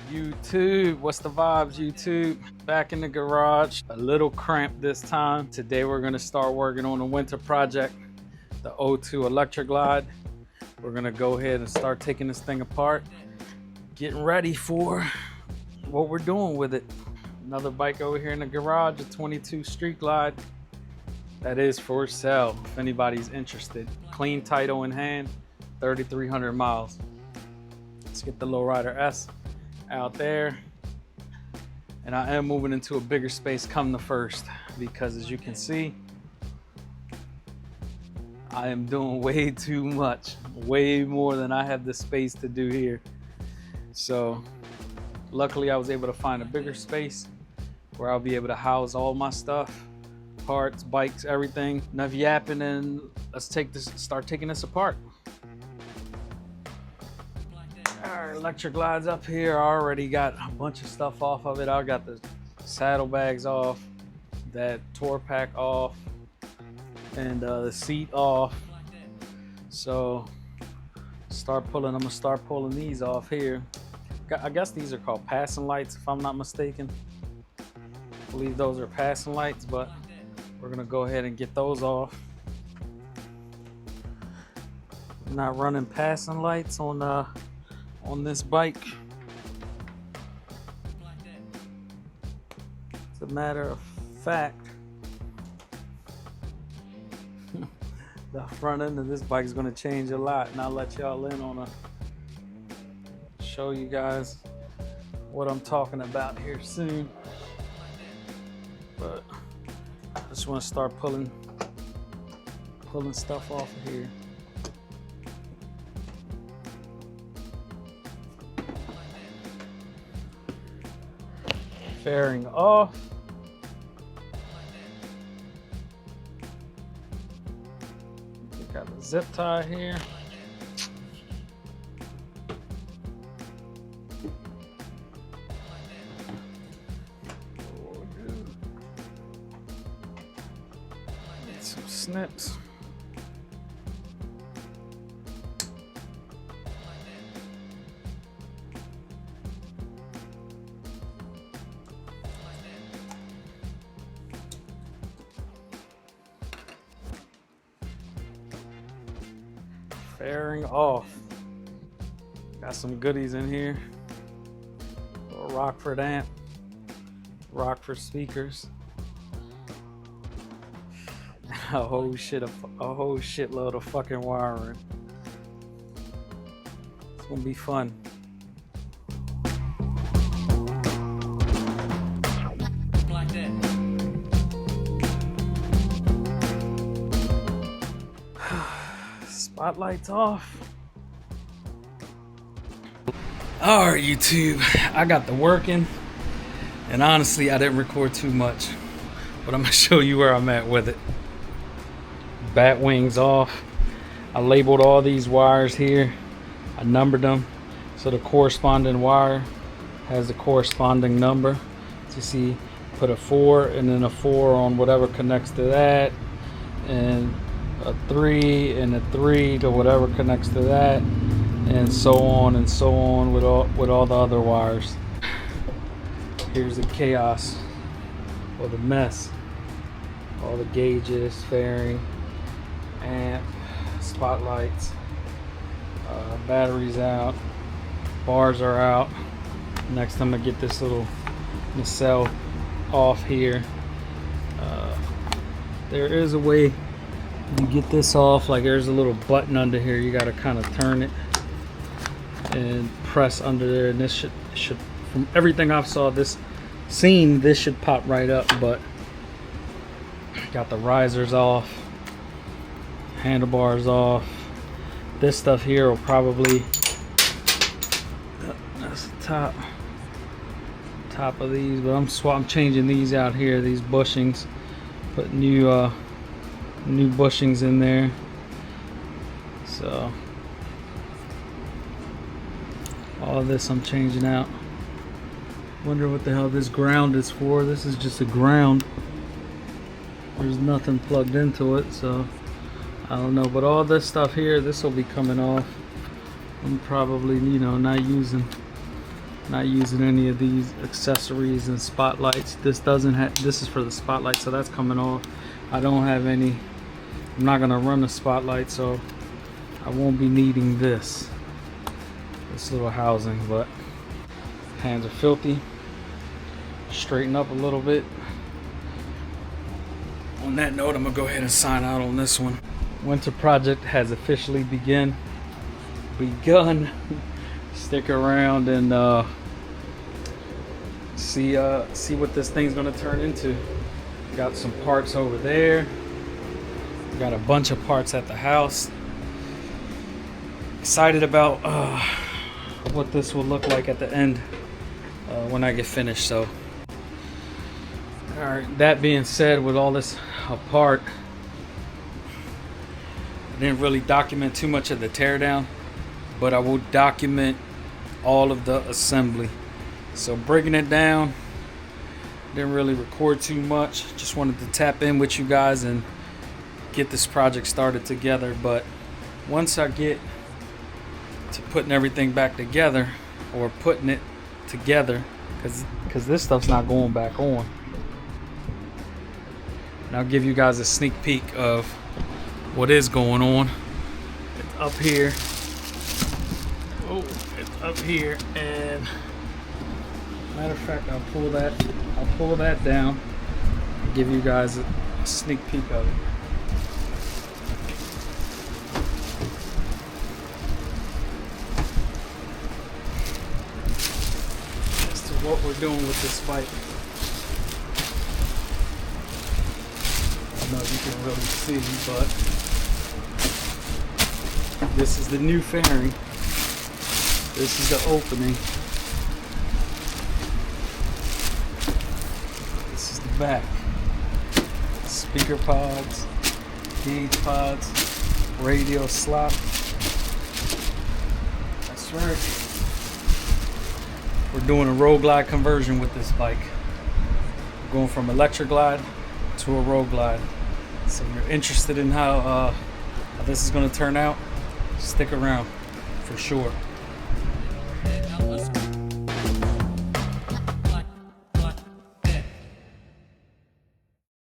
YouTube, what's the vibes, YouTube? Back in the garage, a little cramped this time. Today we're gonna start working on a winter project, the O2 Electra Glide. We're gonna go ahead and start taking this thing apart, getting ready for what we're doing with it. Another bike over here in the garage, a 22 Street Glide. That is for sale, if anybody's interested. Clean title in hand, 3,300 miles. Let's get the Lowrider S out there. And I am moving into a bigger space come the first, because as you can see, I am doing way too much, way more than I have the space to do here. So luckily I was able to find a bigger space where I'll be able to house all my stuff, parts, bikes, everything. Enough yapping, and let's start taking this apart. Our Electra Glide's up here. I already got a bunch of stuff off of it. I got the saddlebags off, that tour pack off, and the seat off. So I'm gonna start pulling these off here. I guess these are called passing lights, if I'm not mistaken. I believe those are passing lights, but we're gonna go ahead and get those off. I'm not running passing lights on this bike. As a matter of fact, the front end of this bike is going to change a lot, and I'll let y'all in on show you guys what I'm talking about here soon. But I just want to start pulling stuff off of here. Fairing off. Got the zip tie here. Need some snips. Fairing off. Got some goodies in here. A little Rockford amp, Rockford speakers, a whole shitload of fucking wiring. It's gonna be fun. Like that. Spotlights off. Alright, YouTube, I got the working, and honestly I didn't record too much, but I'm gonna show you where I'm at with it. Bat wings off. I labeled all these wires here. I numbered them, so the corresponding wire has the corresponding number. So you see, put a 4 and then a 4 on whatever connects to that, and a 3 and a 3 to whatever connects to that, and so on with all the other wires. Here's the chaos, or the mess. All the gauges, fairing, amp, spotlights, batteries out, bars are out. Next I'm gonna get this little nacelle off here. There is a way you get this off. Like, there's a little button under here, you got to kind of turn it and press under there, and this should from everything I've seen this should pop right up. But got the risers off, handlebars off. This stuff here will probably, that's the top of these, but I'm changing these out here, these bushings, put new bushings in there. So all this I'm changing out. Wonder what the hell this ground is for. This is just a ground. There's nothing plugged into it, so I don't know. But all this stuff here, this will be coming off. I'm probably, not using Not using any of these accessories and spotlights. This doesn't have, this is for the spotlight, so that's coming off. I don't have any, I'm not gonna run the spotlight, so I won't be needing this little housing. But hands are filthy. Straighten up a little bit. On that note, I'm gonna go ahead and sign out on this one. Winter project has officially begun. Stick around and see what this thing's gonna turn into. Got some parts over there. Got a bunch of parts at the house. Excited about what this will look like at the end when I get finished. So, all right. That being said, with all this apart, I didn't really document too much of the teardown, but I will document all of the assembly. So breaking it down, didn't really record too much. Just wanted to tap in with you guys and get this project started together. But once I get to putting everything back together, or putting it together, because this stuff's not going back on, and I'll give you guys a sneak peek of what is going on. It's up here. Oh, it's up here, and matter of fact, I'll pull that down and give you guys a sneak peek of it. As to what we're doing with this bike. I don't know if you can really see, but this is the new fairing. This is the opening. This is the back. Speaker pods, gauge pods, radio slot. That's right. We're doing a road glide conversion with this bike. We're going from Electra Glide to a road glide. So if you're interested in how this is going to turn out, stick around for sure.